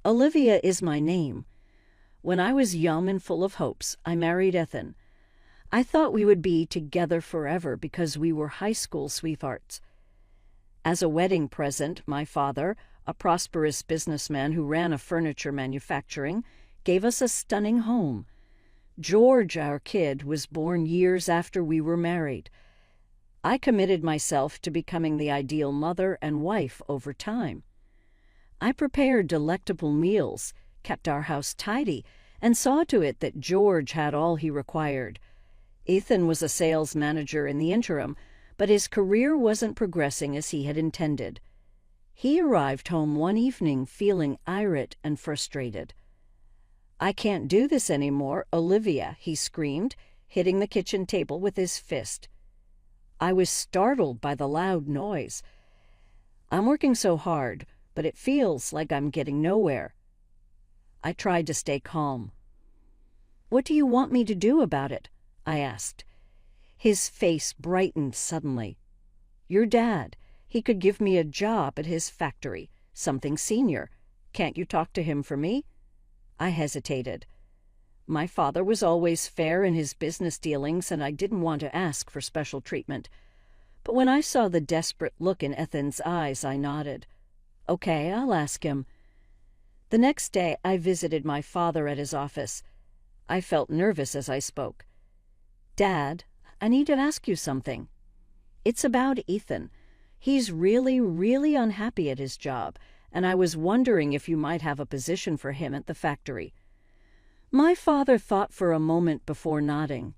Olivia is my name. When I was young and full of hopes, I married Ethan. I thought we would be together forever because we were high school sweethearts. As a wedding present, my father, a prosperous businessman who ran a furniture manufacturing, gave us a stunning home. George, our kid, was born years after we were married. I committed myself to becoming the ideal mother and wife over time. I prepared delectable meals, kept our house tidy, and saw to it that George had all he required. Ethan was a sales manager in the interim, but his career wasn't progressing as he had intended. He arrived home one evening feeling irate and frustrated. "I can't do this anymore, Olivia," he screamed, hitting the kitchen table with his fist. I was startled by the loud noise. "I'm working so hard, but it feels like I'm getting nowhere." I tried to stay calm. "What do you want me to do about it?" I asked. His face brightened suddenly. "Your dad. He could give me a job at his factory, something senior. Can't you talk to him for me?" I hesitated. My father was always fair in his business dealings, and I didn't want to ask for special treatment. But when I saw the desperate look in Ethan's eyes, I nodded. "Okay, I'll ask him." The next day, I visited my father at his office. I felt nervous as I spoke. "Dad, I need to ask you something. It's about Ethan. He's really, really unhappy at his job, and I was wondering if you might have a position for him at the factory." My father thought for a moment before nodding.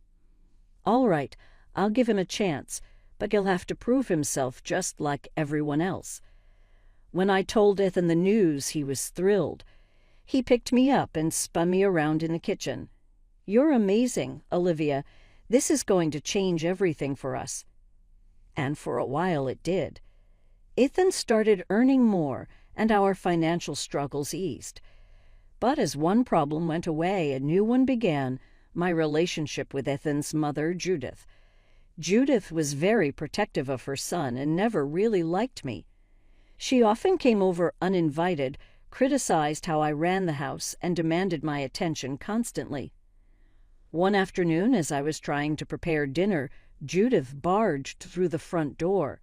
"All right, I'll give him a chance, but he'll have to prove himself just like everyone else." When I told Ethan the news, he was thrilled. He picked me up and spun me around in the kitchen. "You're amazing, Olivia. This is going to change everything for us." And for a while it did. Ethan started earning more, and our financial struggles eased. But as one problem went away, a new one began: my relationship with Ethan's mother, Judith. Judith was very protective of her son and never really liked me. She often came over uninvited, criticized how I ran the house, and demanded my attention constantly. One afternoon, as I was trying to prepare dinner, Judith barged through the front door.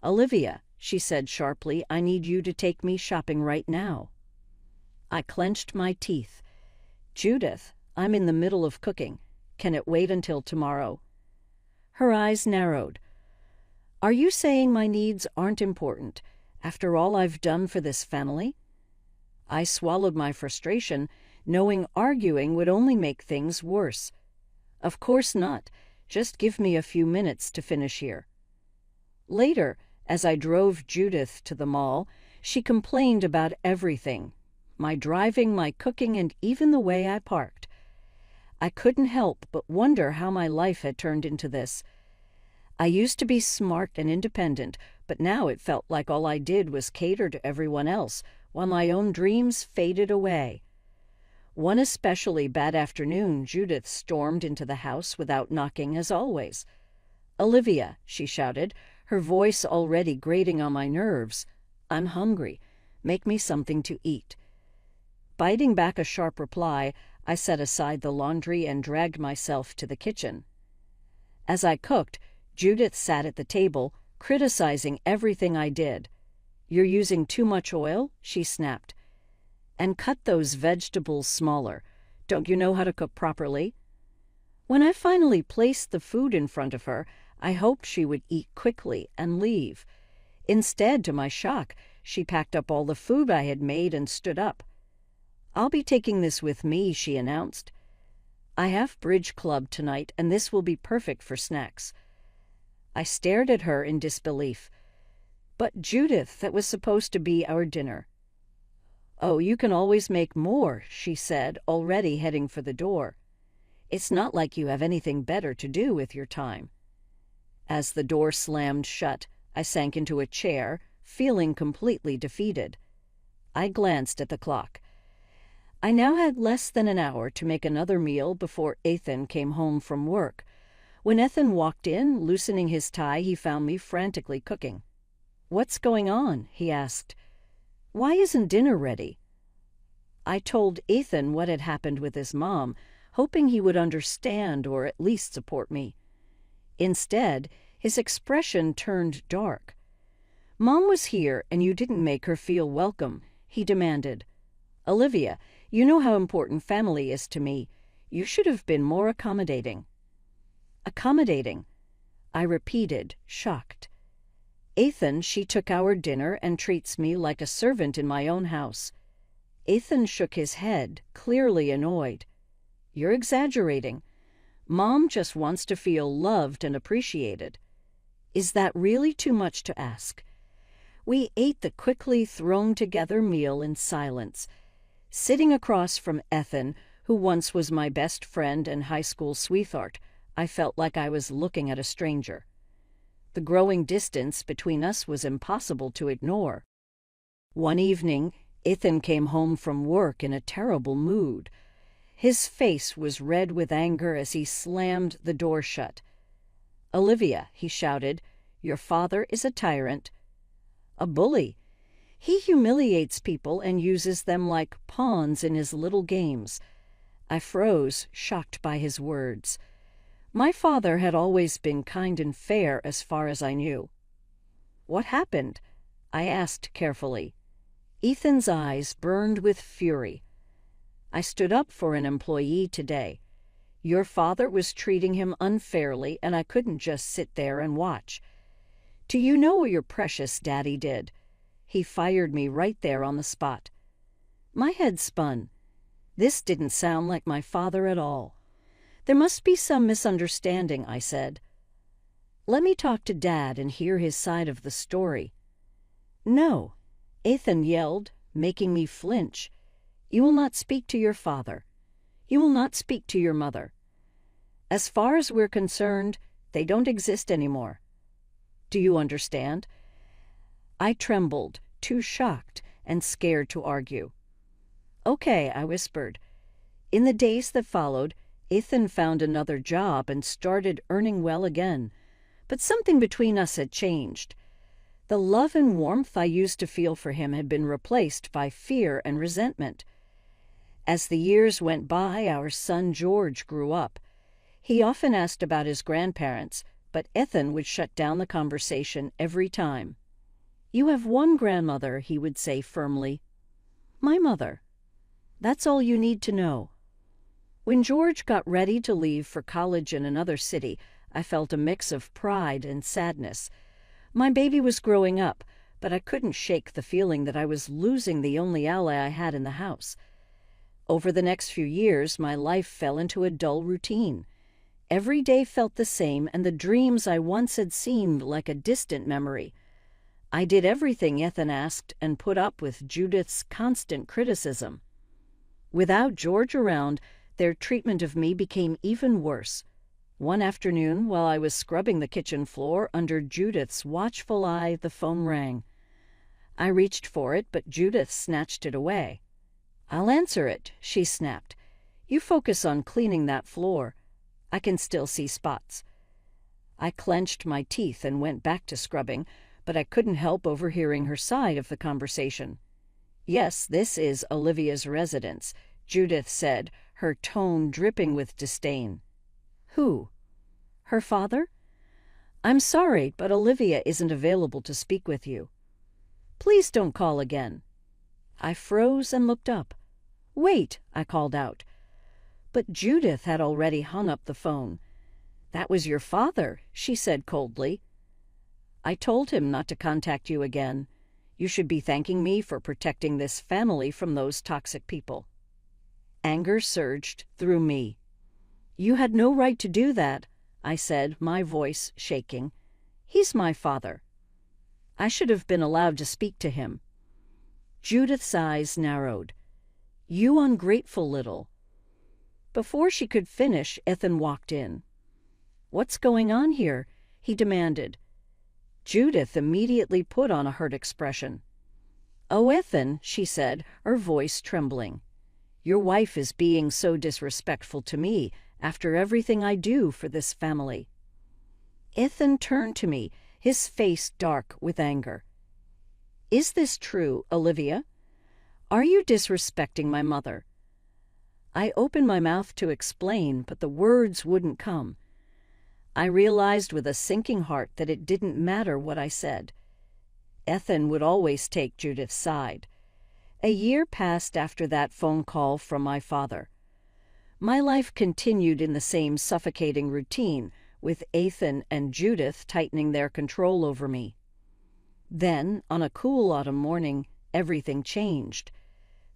"Olivia," she said sharply, "I need you to take me shopping right now." I clenched my teeth. "Judith, I'm in the middle of cooking. Can it wait until tomorrow?" Her eyes narrowed. "Are you saying my needs aren't important, after all I've done for this family?" I swallowed my frustration, knowing arguing would only make things worse. "Of course not. Just give me a few minutes to finish here." Later, as I drove Judith to the mall, she complained about everything: my driving, my cooking, and even the way I parked. I couldn't help but wonder how my life had turned into this. I used to be smart and independent, but now it felt like all I did was cater to everyone else, while my own dreams faded away. One especially bad afternoon, Judith stormed into the house without knocking, as always. "Olivia," she shouted, her voice already grating on my nerves, "I'm hungry. Make me something to eat." Biting back a sharp reply, I set aside the laundry and dragged myself to the kitchen. As I cooked, Judith sat at the table, criticizing everything I did. "You're using too much oil," she snapped. "And cut those vegetables smaller. Don't you know how to cook properly?" When I finally placed the food in front of her, I hoped she would eat quickly and leave. Instead, to my shock, she packed up all the food I had made and stood up. "I'll be taking this with me," she announced. "I have bridge club tonight, and this will be perfect for snacks." I stared at her in disbelief. "But Judith, that was supposed to be our dinner." "Oh, you can always make more," she said, already heading for the door. "It's not like you have anything better to do with your time." As the door slammed shut, I sank into a chair, feeling completely defeated. I glanced at the clock. I now had less than an hour to make another meal before Ethan came home from work. When Ethan walked in, loosening his tie, he found me frantically cooking. "What's going on?" he asked. "Why isn't dinner ready?" I told Ethan what had happened with his mom, hoping he would understand or at least support me. Instead, his expression turned dark. "Mom was here and you didn't make her feel welcome," he demanded. "Olivia, you know how important family is to me. You should have been more accommodating." "Accommodating?" I repeated, shocked. "Ethan, she took our dinner and treats me like a servant in my own house." Ethan shook his head, clearly annoyed. "You're exaggerating. Mom just wants to feel loved and appreciated." "Is that really too much to ask?" We ate the quickly thrown-together meal in silence. Sitting across from Ethan, who once was my best friend and high school sweetheart, I felt like I was looking at a stranger. The growing distance between us was impossible to ignore. One evening, Ethan came home from work in a terrible mood. His face was red with anger as he slammed the door shut. "Olivia," he shouted, "your father is a tyrant. A bully. He humiliates people and uses them like pawns in his little games." I froze, shocked by his words. My father had always been kind and fair as far as I knew. "What happened?" I asked carefully. Ethan's eyes burned with fury. "I stood up for an employee today. Your father was treating him unfairly, and I couldn't just sit there and watch. Do you know what your precious daddy did? He fired me right there on the spot." My head spun. This didn't sound like my father at all. "There must be some misunderstanding," I said. "Let me talk to Dad and hear his side of the story." "No," Ethan yelled, making me flinch. "You will not speak to your father. You will not speak to your mother. As far as we're concerned, they don't exist anymore. Do you understand?" I trembled, too shocked and scared to argue. "Okay," I whispered. In the days that followed, Ethan found another job and started earning well again. But something between us had changed. The love and warmth I used to feel for him had been replaced by fear and resentment. As the years went by, our son George grew up. He often asked about his grandparents, but Ethan would shut down the conversation every time. "You have one grandmother," he would say firmly. "My mother. That's all you need to know." When George got ready to leave for college in another city, I felt a mix of pride and sadness. My baby was growing up, but I couldn't shake the feeling that I was losing the only ally I had in the house. Over the next few years, my life fell into a dull routine. Every day felt the same, and the dreams I once had seemed like a distant memory. I did everything Ethan asked and put up with Judith's constant criticism. Without George around, their treatment of me became even worse. One afternoon, while I was scrubbing the kitchen floor under Judith's watchful eye, the phone rang. I reached for it, but Judith snatched it away. "I'll answer it," she snapped. "You focus on cleaning that floor. I can still see spots." I clenched my teeth and went back to scrubbing, but I couldn't help overhearing her side of the conversation. "Yes, this is Olivia's residence," Judith said, her tone dripping with disdain. "Who? Her father? I'm sorry, but Olivia isn't available to speak with you." "Please don't call again." I froze and looked up. "Wait," I called out. But Judith had already hung up the phone. "That was your father," she said coldly. "I told him not to contact you again. You should be thanking me for protecting this family from those toxic people." Anger surged through me. "You had no right to do that," I said, my voice shaking. "He's my father. I should have been allowed to speak to him." Judith's eyes narrowed. "You ungrateful little—" Before she could finish, Ethan walked in. "What's going on here?" he demanded. Judith immediately put on a hurt expression. "Oh, Ethan," she said, her voice trembling. "Your wife is being so disrespectful to me after everything I do for this family." Ethan turned to me, his face dark with anger. "Is this true, Olivia? Are you disrespecting my mother?" I opened my mouth to explain, but the words wouldn't come. I realized with a sinking heart that it didn't matter what I said. Ethan would always take Judith's side. A year passed after that phone call from my father. My life continued in the same suffocating routine, with Ethan and Judith tightening their control over me. Then, on a cool autumn morning, everything changed.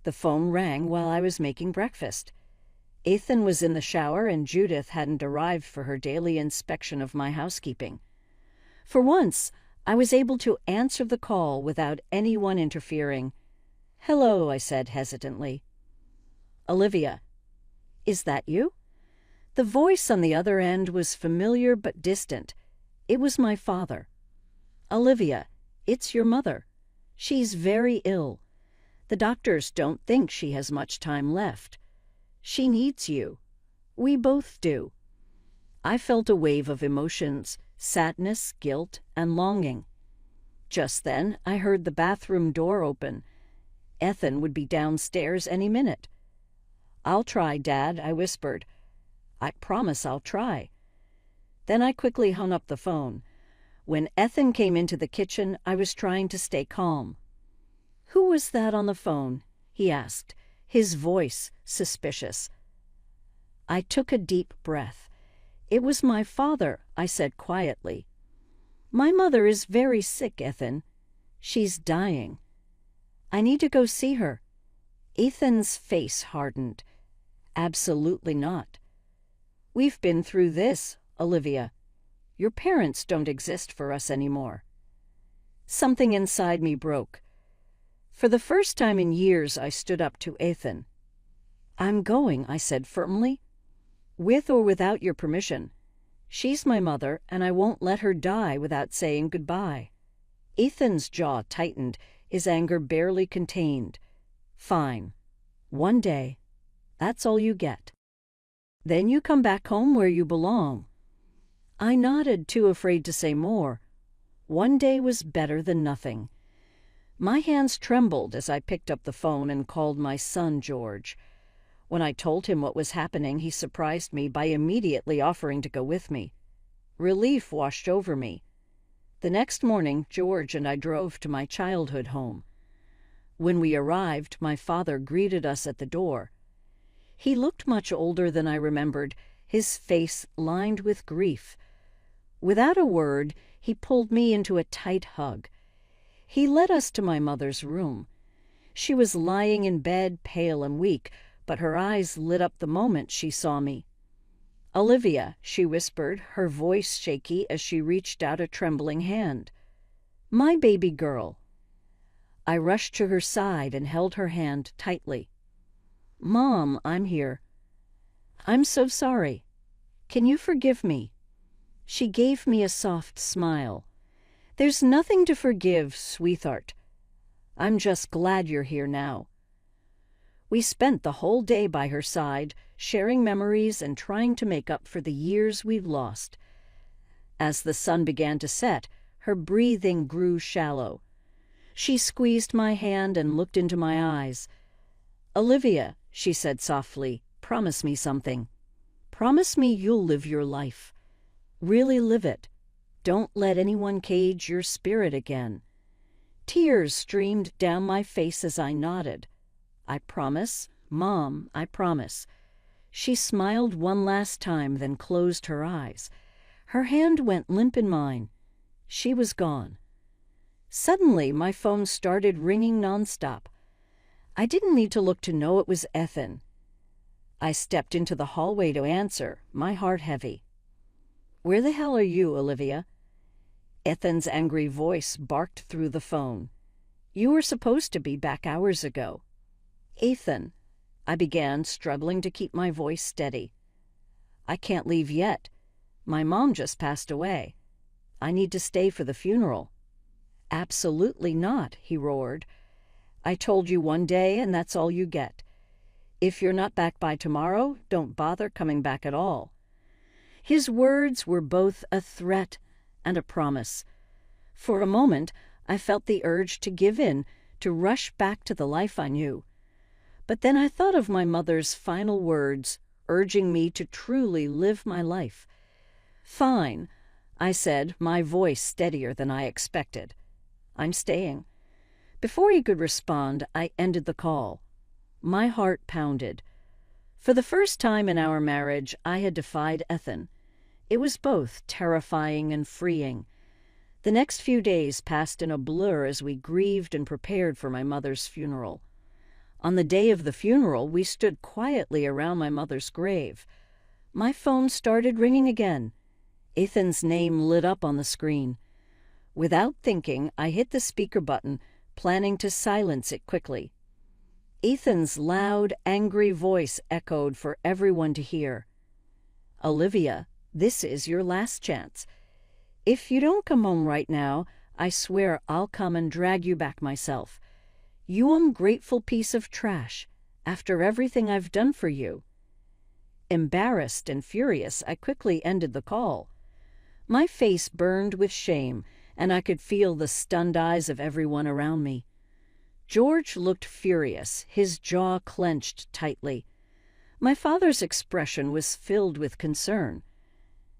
The phone rang while I was making breakfast. Ethan was in the shower and Judith hadn't arrived for her daily inspection of my housekeeping. For once, I was able to answer the call without anyone interfering. "Hello," I said hesitantly. "Olivia, is that you?" The voice on the other end was familiar but distant. It was my father. "Olivia, it's your mother. She's very ill. The doctors don't think she has much time left. She needs you. We both do." I felt a wave of emotions, sadness, guilt, and longing. Just then, I heard the bathroom door open. Ethan would be downstairs any minute. "I'll try, Dad," I whispered. "I promise I'll try." Then I quickly hung up the phone. When Ethan came into the kitchen, I was trying to stay calm. "Who was that on the phone?" he asked, his voice suspicious. I took a deep breath. "It was my father," I said quietly. "My mother is very sick, Ethan. She's dying. I need to go see her." Ethan's face hardened. "Absolutely not. We've been through this, Olivia. Your parents don't exist for us anymore." Something inside me broke. For the first time in years, I stood up to Ethan. "I'm going," I said firmly. "With or without your permission. She's my mother, and I won't let her die without saying goodbye." Ethan's jaw tightened, his anger barely contained. "Fine. One day. That's all you get. Then you come back home where you belong." I nodded, too afraid to say more. One day was better than nothing. My hands trembled as I picked up the phone and called my son, George. When I told him what was happening, he surprised me by immediately offering to go with me. Relief washed over me. The next morning, George and I drove to my childhood home. When we arrived, my father greeted us at the door. He looked much older than I remembered, his face lined with grief. Without a word, he pulled me into a tight hug. He led us to my mother's room. She was lying in bed, pale and weak, but her eyes lit up the moment she saw me. "Olivia," she whispered, her voice shaky as she reached out a trembling hand. "My baby girl." I rushed to her side and held her hand tightly. "Mom, I'm here. I'm so sorry. Can you forgive me?" She gave me a soft smile. "There's nothing to forgive, sweetheart. I'm just glad you're here now." We spent the whole day by her side, sharing memories and trying to make up for the years we've lost. As the sun began to set, her breathing grew shallow. She squeezed my hand and looked into my eyes. "Olivia," she said softly, "promise me something. Promise me you'll live your life. Really live it. Don't let anyone cage your spirit again." Tears streamed down my face as I nodded. "I promise, Mom, I promise." She smiled one last time, then closed her eyes. Her hand went limp in mine. She was gone. Suddenly, my phone started ringing nonstop. I didn't need to look to know it was Ethan. I stepped into the hallway to answer, my heart heavy. "Where the hell are you, Olivia?" Ethan's angry voice barked through the phone. "You were supposed to be back hours ago." "Ethan," I began, struggling to keep my voice steady. "I can't leave yet. My mom just passed away. I need to stay for the funeral." "Absolutely not," he roared. "I told you one day, and that's all you get. If you're not back by tomorrow, don't bother coming back at all." His words were both a threat and a promise. For a moment, I felt the urge to give in, to rush back to the life I knew. But then I thought of my mother's final words, urging me to truly live my life. "Fine," I said, my voice steadier than I expected. "I'm staying." Before he could respond, I ended the call. My heart pounded. For the first time in our marriage, I had defied Ethan. It was both terrifying and freeing. The next few days passed in a blur as we grieved and prepared for my mother's funeral. On the day of the funeral, we stood quietly around my mother's grave. My phone started ringing again. Ethan's name lit up on the screen. Without thinking, I hit the speaker button, planning to silence it quickly. Ethan's loud, angry voice echoed for everyone to hear. "Olivia, this is your last chance. If you don't come home right now, I swear I'll come and drag you back myself. You ungrateful piece of trash, after everything I've done for you." Embarrassed and furious, I quickly ended the call. My face burned with shame, and I could feel the stunned eyes of everyone around me. George looked furious, his jaw clenched tightly. My father's expression was filled with concern.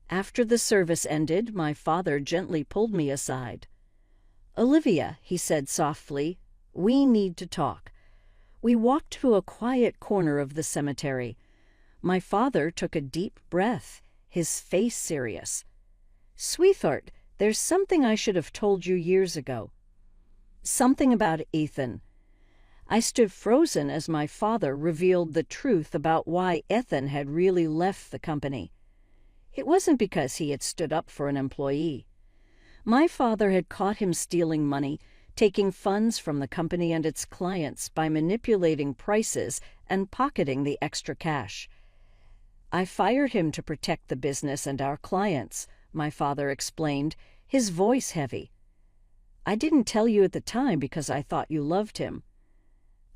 After the service ended, my father gently pulled me aside. "Olivia," he said softly, "we need to talk." We walked to a quiet corner of the cemetery. My father took a deep breath, his face serious. "Sweetheart, there's something I should have told you years ago." Something about Ethan. I stood frozen as my father revealed the truth about why Ethan had really left the company. It wasn't because he had stood up for an employee. My father had caught him stealing money, taking funds from the company and its clients by manipulating prices and pocketing the extra cash. "I fired him to protect the business and our clients," my father explained, his voice heavy. "I didn't tell you at the time because I thought you loved him.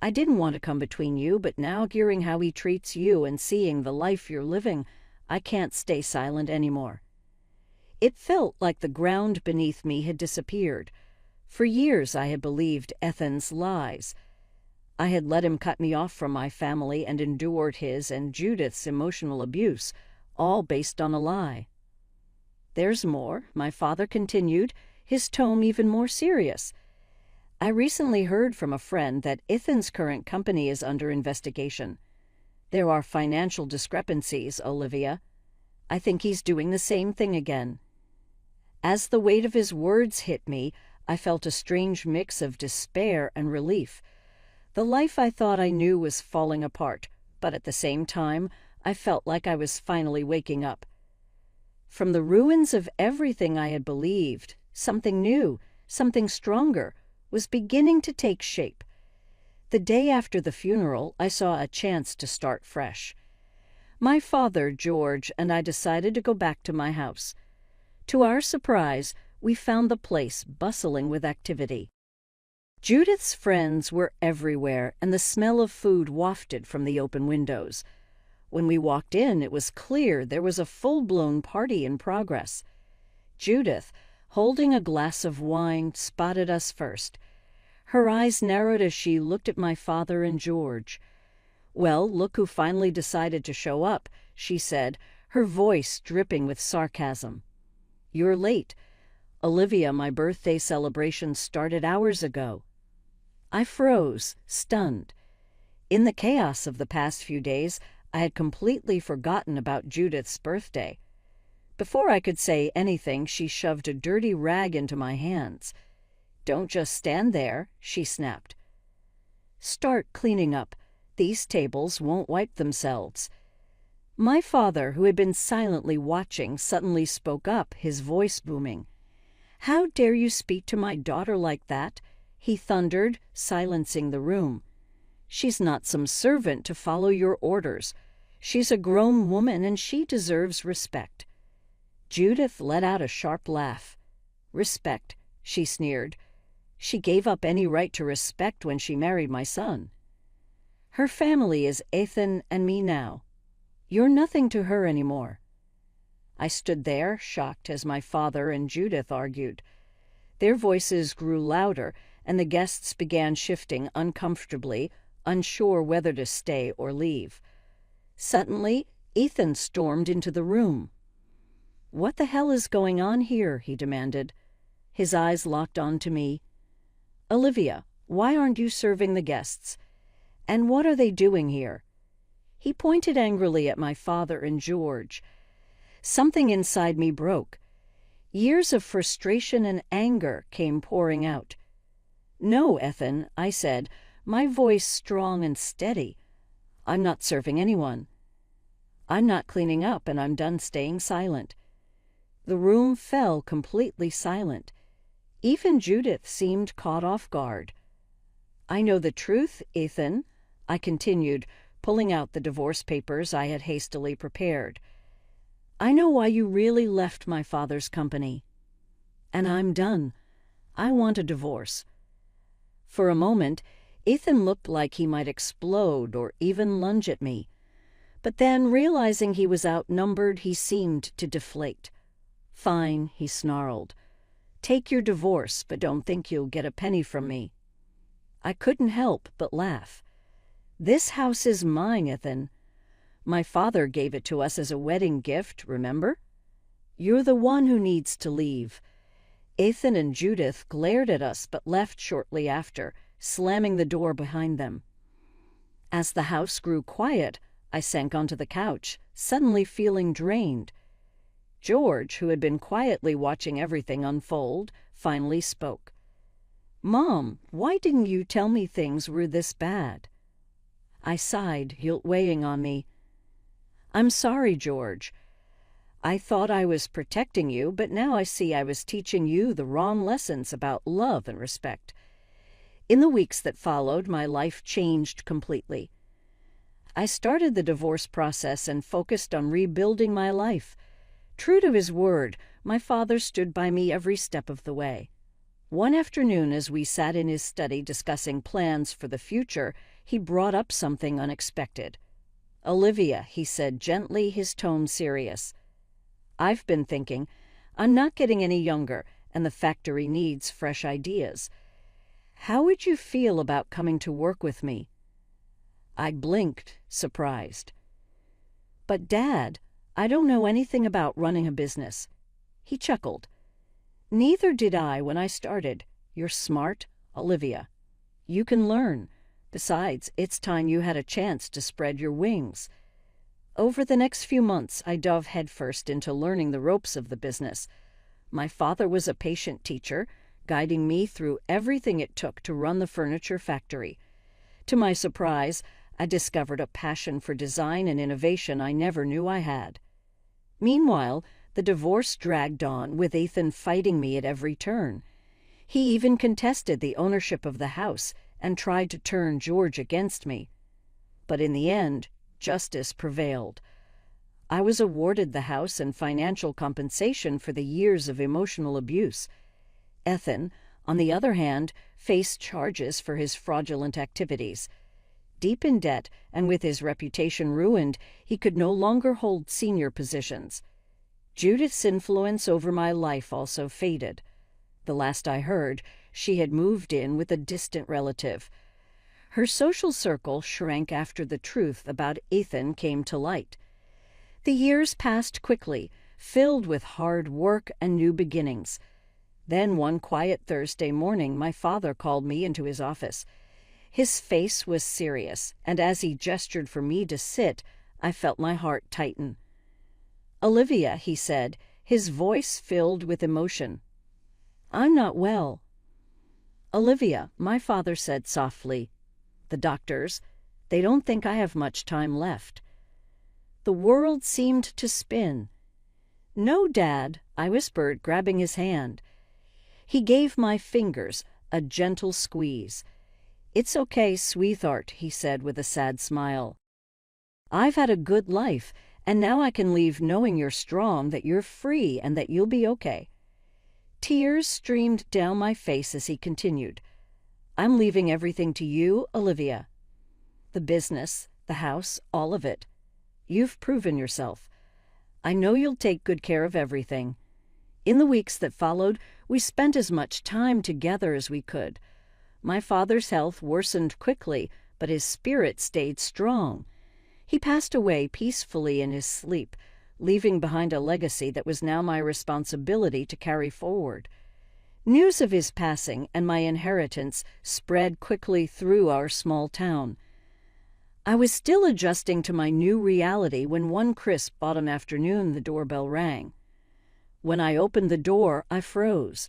I didn't want to come between you, but now hearing how he treats you and seeing the life you're living, I can't stay silent anymore." It felt like the ground beneath me had disappeared. For years I had believed Ethan's lies. I had let him cut me off from my family and endured his and Judith's emotional abuse, all based on a lie. "There's more," my father continued, his tone even more serious. "I recently heard from a friend that Ethan's current company is under investigation. There are financial discrepancies, Olivia. I think he's doing the same thing again." As the weight of his words hit me, I felt a strange mix of despair and relief. The life I thought I knew was falling apart, but at the same time, I felt like I was finally waking up. From the ruins of everything I had believed, something new, something stronger, was beginning to take shape. The day after the funeral, I saw a chance to start fresh. My father, George, and I decided to go back to my house. To our surprise, we found the place bustling with activity. Judith's friends were everywhere, and the smell of food wafted from the open windows. When we walked in, it was clear there was a full-blown party in progress. Judith, holding a glass of wine, spotted us first. Her eyes narrowed as she looked at my father and George. "Well, look who finally decided to show up," she said, her voice dripping with sarcasm. "You're late. Olivia, my birthday celebration started hours ago." I froze, stunned. In the chaos of the past few days, I had completely forgotten about Judith's birthday. Before I could say anything, she shoved a dirty rag into my hands. "Don't just stand there," she snapped. "Start cleaning up. These tables won't wipe themselves." My father, who had been silently watching, suddenly spoke up, his voice booming. "How dare you speak to my daughter like that?" he thundered, silencing the room. "She's not some servant to follow your orders. She's a grown woman and she deserves respect." Judith let out a sharp laugh. "Respect," she sneered. "She gave up any right to respect when she married my son. Her family is Ethan and me now. You're nothing to her anymore." I stood there, shocked, as my father and Judith argued. Their voices grew louder, and the guests began shifting uncomfortably, unsure whether to stay or leave. Suddenly, Ethan stormed into the room. "What the hell is going on here?" he demanded. His eyes locked onto me. "Olivia, why aren't you serving the guests? And what are they doing here?" He pointed angrily at my father and George. Something inside me broke. Years of frustration and anger came pouring out. "No, Ethan," I said, my voice strong and steady. "I'm not serving anyone. I'm not cleaning up, and I'm done staying silent." The room fell completely silent. Even Judith seemed caught off guard. "I know the truth, Ethan," I continued, pulling out the divorce papers I had hastily prepared. "I know why you really left my father's company. And I'm done. I want a divorce." For a moment, Ethan looked like he might explode or even lunge at me. But then, realizing he was outnumbered, he seemed to deflate. "Fine," he snarled. "Take your divorce, but don't think you'll get a penny from me." I couldn't help but laugh. "This house is mine, Ethan. My father gave it to us as a wedding gift, remember? You're the one who needs to leave." Ethan and Judith glared at us but left shortly after, slamming the door behind them. As the house grew quiet, I sank onto the couch, suddenly feeling drained. George, who had been quietly watching everything unfold, finally spoke. "Mom, why didn't you tell me things were this bad?" I sighed, guilt weighing on me. "I'm sorry, George. I thought I was protecting you, but now I see I was teaching you the wrong lessons about love and respect." In the weeks that followed, my life changed completely. I started the divorce process and focused on rebuilding my life. True to his word, my father stood by me every step of the way. One afternoon, as we sat in his study discussing plans for the future, he brought up something unexpected. "Olivia," he said gently, his tone serious. "I've been thinking, I'm not getting any younger, and the factory needs fresh ideas. How would you feel about coming to work with me?" I blinked, surprised. "But Dad, I don't know anything about running a business." He chuckled. "Neither did I when I started. You're smart, Olivia. You can learn. Besides, it's time you had a chance to spread your wings." Over the next few months, I dove headfirst into learning the ropes of the business. My father was a patient teacher, guiding me through everything it took to run the furniture factory. To my surprise, I discovered a passion for design and innovation I never knew I had. Meanwhile, the divorce dragged on, with Ethan fighting me at every turn. He even contested the ownership of the house and tried to turn George against me. But in the end, justice prevailed. I was awarded the house and financial compensation for the years of emotional abuse. Ethan, on the other hand, faced charges for his fraudulent activities. Deep in debt and with his reputation ruined, he could no longer hold senior positions. Judith's influence over my life also faded. The last I heard, she had moved in with a distant relative. Her social circle shrank after the truth about Ethan came to light. The years passed quickly, filled with hard work and new beginnings. Then one quiet Thursday morning, my father called me into his office. His face was serious, and as he gestured for me to sit, I felt my heart tighten. "Olivia," he said, his voice filled with emotion. "I'm not well." "Olivia," my father said softly. "The doctors, they don't think I have much time left." The world seemed to spin. "No, Dad," I whispered, grabbing his hand. He gave my fingers a gentle squeeze. "It's okay, sweetheart," he said with a sad smile. "I've had a good life, and now I can leave knowing you're strong, that you're free, and that you'll be okay." Tears streamed down my face as he continued. "I'm leaving everything to you, Olivia. The business, the house, all of it. You've proven yourself. I know you'll take good care of everything." In the weeks that followed, we spent as much time together as we could. My father's health worsened quickly, but his spirit stayed strong. He passed away peacefully in his sleep, leaving behind a legacy that was now my responsibility to carry forward. News of his passing and my inheritance spread quickly through our small town. I was still adjusting to my new reality when one crisp autumn afternoon the doorbell rang. When I opened the door, I froze.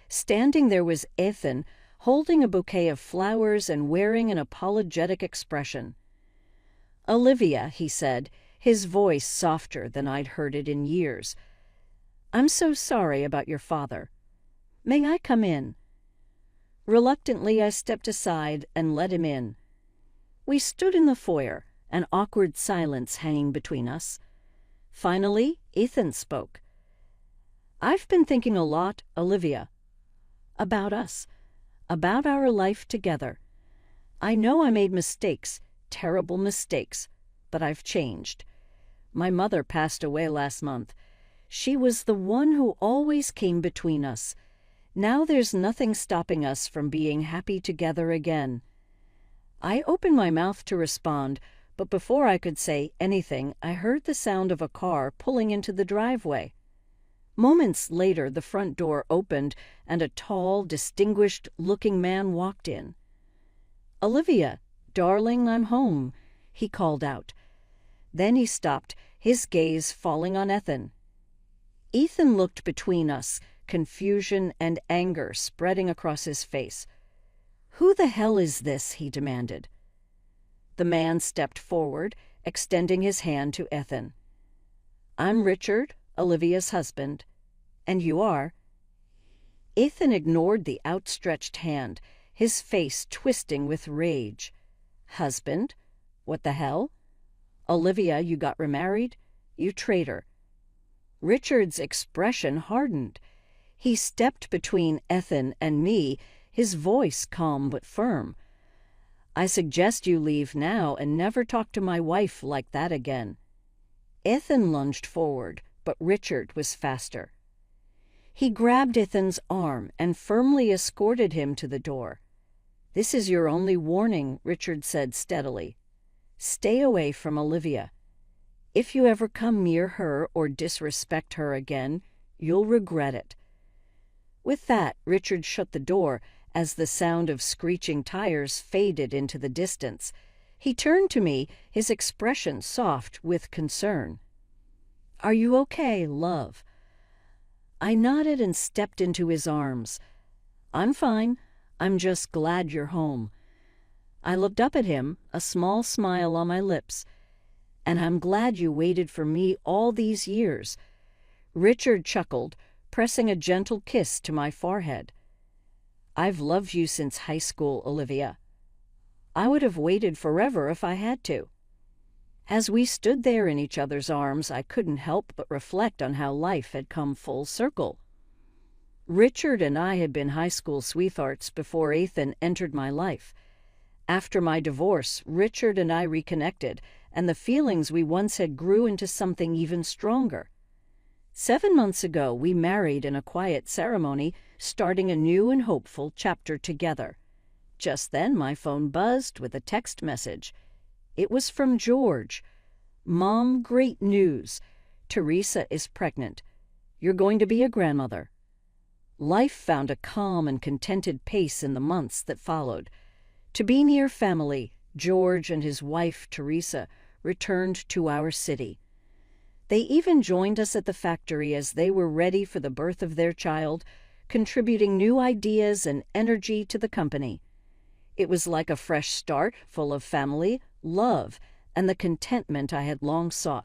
Standing there was Ethan, holding a bouquet of flowers and wearing an apologetic expression. "Olivia," he said, his voice softer than I'd heard it in years. "I'm so sorry about your father. May I come in?" Reluctantly, I stepped aside and let him in. We stood in the foyer, an awkward silence hanging between us. Finally, Ethan spoke. "I've been thinking a lot, Olivia, about us, about our life together. I know I made mistakes, terrible mistakes, but I've changed. My mother passed away last month. She was the one who always came between us. Now there's nothing stopping us from being happy together again." I opened my mouth to respond, but before I could say anything, I heard the sound of a car pulling into the driveway. Moments later, the front door opened and a tall, distinguished-looking man walked in. "Olivia, darling, I'm home," he called out. Then he stopped, his gaze falling on Ethan. Ethan looked between us, confusion and anger spreading across his face. "Who the hell is this?" he demanded. The man stepped forward, extending his hand to Ethan. "I'm Richard, Olivia's husband. And you are?" Ethan ignored the outstretched hand, his face twisting with rage. "Husband? What the hell? Olivia, you got remarried? You traitor." Richard's expression hardened. He stepped between Ethan and me, his voice calm but firm. "I suggest you leave now and never talk to my wife like that again." Ethan lunged forward, but Richard was faster. He grabbed Ethan's arm and firmly escorted him to the door. "This is your only warning," Richard said steadily. "Stay away from Olivia. If you ever come near her or disrespect her again, you'll regret it." With that, Richard shut the door as the sound of screeching tires faded into the distance. He turned to me, his expression soft with concern. "Are you okay, love?" I nodded and stepped into his arms. "I'm fine. I'm just glad you're home." I looked up at him, a small smile on my lips. "And I'm glad you waited for me all these years." Richard chuckled, pressing a gentle kiss to my forehead. "I've loved you since high school, Olivia. I would have waited forever if I had to." As we stood there in each other's arms, I couldn't help but reflect on how life had come full circle. Richard and I had been high school sweethearts before Ethan entered my life. After my divorce, Richard and I reconnected, and the feelings we once had grew into something even stronger. 7 months ago, we married in a quiet ceremony, starting a new and hopeful chapter together. Just then, my phone buzzed with a text message. It was from George. "Mom, great news. Teresa is pregnant. You're going to be a grandmother." Life found a calm and contented pace in the months that followed. To be near family, George and his wife, Teresa, returned to our city. They even joined us at the factory as they were ready for the birth of their child, contributing new ideas and energy to the company. It was like a fresh start, full of family, love, and the contentment I had long sought.